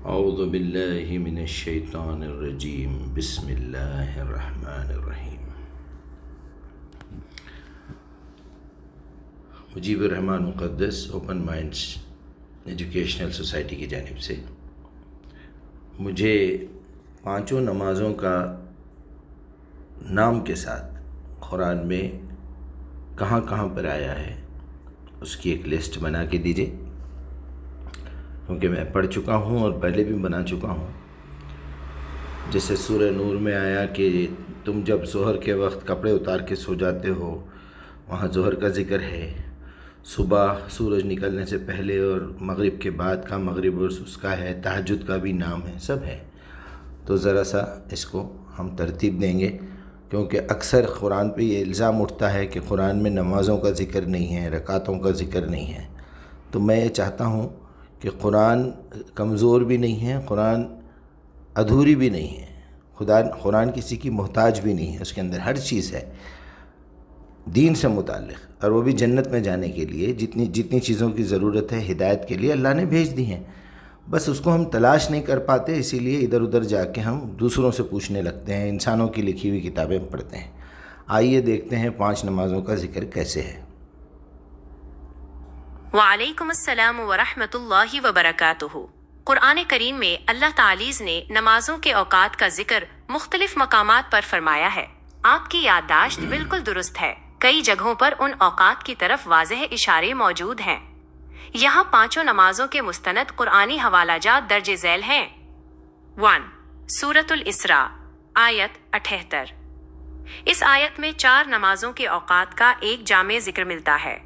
اعوذ باللہ من الشیطان الرجیم بسم اللہ الرحمن الرحیم۔ مجیب الرحمن مقدس اوپن مائنڈس ایجوکیشنل سوسائٹی کی جانب سے مجھے پانچوں نمازوں کا نام کے ساتھ قرآن میں کہاں کہاں پر آیا ہے اس کی ایک لسٹ بنا کے دیجیے، کیونکہ میں پڑھ چکا ہوں اور پہلے بھی بنا چکا ہوں۔ جیسے سورہ نور میں آیا کہ تم جب ظہر کے وقت کپڑے اتار کے سو جاتے ہو، وہاں ظہر کا ذکر ہے۔ صبح سورج نکلنے سے پہلے اور مغرب کے بعد کا مغرب اور اس کا ہے، تہجد کا بھی نام ہے، سب ہے۔ تو ذرا سا اس کو ہم ترتیب دیں گے، کیونکہ اکثر قرآن پہ یہ الزام اٹھتا ہے کہ قرآن میں نمازوں کا ذکر نہیں ہے، رکعتوں کا ذکر نہیں ہے۔ تو میں یہ چاہتا ہوں کہ قرآن کمزور بھی نہیں ہے، قرآن ادھوری بھی نہیں ہے، قرآن کسی کی محتاج بھی نہیں ہے، اس کے اندر ہر چیز ہے دین سے متعلق، اور وہ بھی جنت میں جانے کے لیے جتنی چیزوں کی ضرورت ہے ہدایت کے لیے اللہ نے بھیج دی ہیں۔ بس اس کو ہم تلاش نہیں کر پاتے، اسی لیے ادھر ادھر جا کے ہم دوسروں سے پوچھنے لگتے ہیں، انسانوں کی لکھی ہوئی کتابیں پڑھتے ہیں۔ آئیے دیکھتے ہیں 5 نمازوں کا ذکر کیسے ہے۔ وعلیکم السلام ورحمۃ اللہ وبرکاتہ۔ قرآن کریم میں اللہ تعالیٰ نے نمازوں کے اوقات کا ذکر مختلف مقامات پر فرمایا ہے۔ آپ کی یادداشت بالکل درست ہے، کئی جگہوں پر ان اوقات کی طرف واضح اشارے موجود ہیں۔ یہاں 5 نمازوں کے مستند قرآنی حوالہ جات درج ذیل ہیں۔ 1 سورۃ الاسراء آیت 78۔ اس آیت میں 4 نمازوں کے اوقات کا ایک جامع ذکر ملتا ہے۔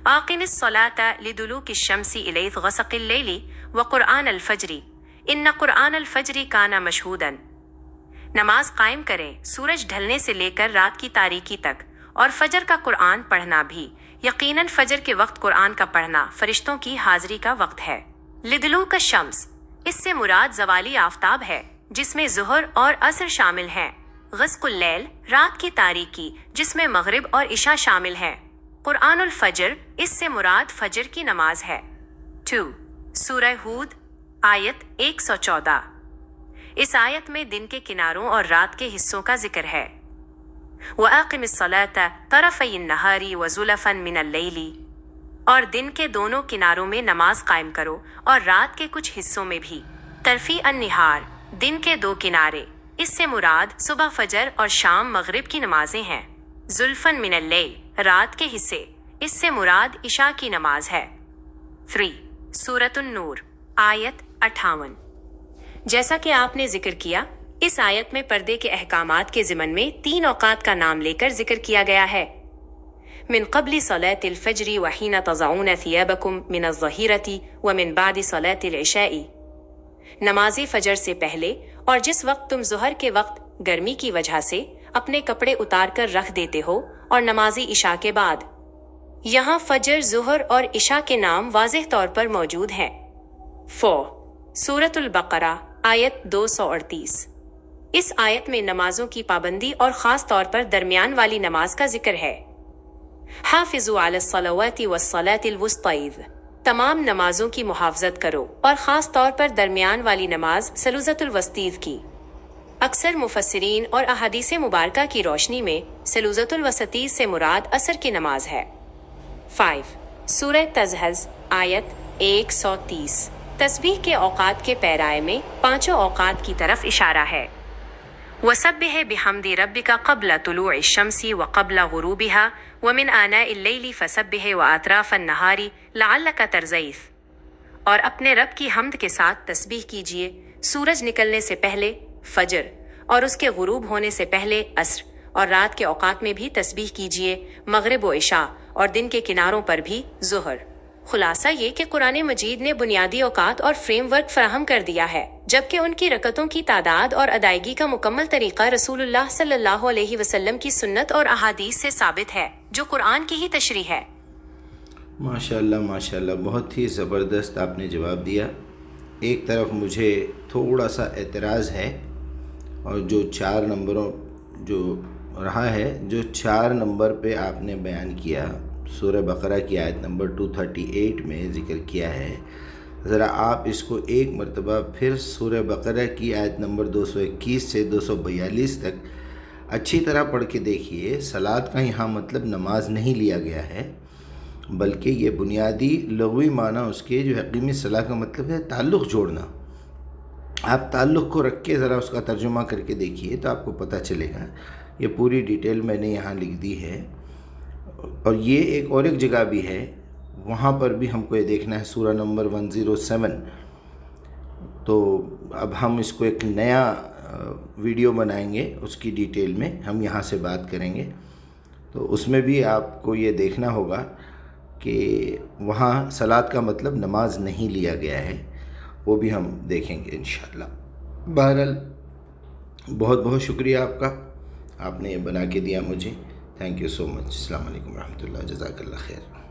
اقم الصلاة لدلوک الشمس الیہ غسق اللیل وقرآن الفجر ان قرآن الفجر کان مشہودا۔ نماز قائم کریں سورج ڈھلنے سے لے کر رات کی تاریکی تک، اور فجر کا قرآن پڑھنا بھی، یقیناً فجر کے وقت قرآن کا پڑھنا فرشتوں کی حاضری کا وقت ہے۔ لدلوک الشمس، اس سے مراد زوالی آفتاب ہے، جس میں ظہر اور عصر شامل ہیں۔ غسق اللیل، رات کی تاریکی، جس میں مغرب اور عشاء شامل ہیں۔ قرآن الفجر، اس سے مراد فجر کی نماز ہے۔ 2 سورہ ہود آیت 114۔ اس آیت میں دن کے کناروں اور رات کے حصوں کا ذکر ہے۔ وَأَقِمِ الصَّلَاةَ طَرَفَيِ النَّهَارِ وَزُلَفًا مِنَ اللَّيْلِ، اور دن کے دونوں کناروں میں نماز قائم کرو اور رات کے کچھ حصوں میں بھی۔ طرفی النہار، دن کے 2 کنارے، اس سے مراد صبح فجر اور شام مغرب کی نمازیں ہیں۔ زُلْفًا مِنَ اللَّيْلِ، رات کے حصے، اس سے مراد عشاء کی نماز ہے۔ 3 سورۃ النور آیت 58۔ جیسا کہ آپ نے ذکر کیا، اس آیت میں پردے کے احکامات کے ضمن میں 3 اوقات کا نام لے کر ذکر کیا گیا ہے۔ من قبل صلاة الفجر وحین تضعون ثیابکم من الظہیرۃ ومن بعد صلاة العشاء، نماز فجر سے پہلے اور جس وقت تم ظہر کے وقت گرمی کی وجہ سے اپنے کپڑے اتار کر رکھ دیتے ہو، اور نماز عشاء کے بعد۔ یہاں فجر، ظہر اور عشاء کے نام واضح طور پر موجود ہیں۔ 4 سورۃ البقرہ آیت 238۔ اس آیت میں نمازوں کی پابندی اور خاص طور پر درمیان والی نماز کا ذکر ہے۔ حافظوا علی الصلوات والصلاة الوسطی، تمام نمازوں کی محافظت کرو اور خاص طور پر درمیان والی نماز صلوۃ الوسطی کی۔ اکثر مفسرین اور احادیث مبارکہ کی روشنی میں صلوۃ الوسطی سے مراد عصر کی نماز ہے۔ 5 سورہ تزحز آیت 130۔ تسبیح کے اوقات کے پیرائے میں 5 اوقات کی طرف اشارہ ہے۔ وَسَبِّحْ بِحَمْدِ رَبِّكَ قَبْلَ طُلُوعِ الشَّمْسِ وَقَبْلَ غُرُوبِهَا وَمِنْ آنَاءِ اللَّيْلِ فَسَبِّحْ وَأَطْرَافَ النَّهَارِ لَعَلَّكَ تَرْضَیْ، اور اپنے رب کی حمد کے ساتھ تسبیح کیجیے سورج نکلنے سے پہلے فجر، اور اس کے غروب ہونے سے پہلے عصر، اور رات کے اوقات میں بھی تسبیح کیجیے مغرب و عشاء، اور دن کے کناروں پر بھی ظہر۔ خلاصہ یہ کہ قرآن مجید نے بنیادی اوقات اور فریم ورک فراہم کر دیا ہے، جبکہ ان کی رکعتوں کی تعداد اور ادائیگی کا مکمل طریقہ رسول اللہ صلی اللہ علیہ وسلم کی سنت اور احادیث سے ثابت ہے، جو قرآن کی ہی تشریح ہے۔ ماشاءاللہ ماشاءاللہ، بہت ہی زبردست آپ نے جواب دیا۔ ایک طرف مجھے تھوڑا سا اعتراض ہے، اور جو 4 نمبروں جو رہا ہے، جو 4 نمبر پہ آپ نے بیان کیا، سورہ بقرہ کی آیت نمبر 238 میں ذکر کیا ہے ذرا آپ اس کو ایک مرتبہ پھر سورہ بقرہ کی آیت نمبر 221 سے 242 تک اچھی طرح پڑھ کے دیکھیے۔ صلاۃ کا یہاں مطلب نماز نہیں لیا گیا ہے، بلکہ یہ بنیادی لغوی معنی اس کے جو حقیقی صلاح کا مطلب ہے تعلق جوڑنا۔ آپ تعلق کو رکھ کے ذرا اس کا ترجمہ کر کے دیکھیے تو آپ کو پتہ چلے گا۔ یہ پوری ڈیٹیل میں نے یہاں لکھ دی ہے، اور یہ ایک جگہ بھی ہے، وہاں پر بھی ہم کو یہ دیکھنا ہے، سورہ نمبر 107۔ تو اب ہم اس کو ایک نیا ویڈیو بنائیں گے، اس کی ڈیٹیل میں ہم یہاں سے بات کریں گے، تو اس میں بھی آپ کو یہ دیکھنا ہوگا کہ وہاں صلاۃ کا مطلب نماز نہیں لیا گیا ہے، وہ بھی ہم دیکھیں گے انشاءاللہ۔ بہرحال بہت بہت شکریہ آپ کا، آپ نے یہ بنا کے دیا مجھے، تھینک یو سو مچ۔ السلام علیکم ورحمۃ اللہ، جزاک اللہ خیر۔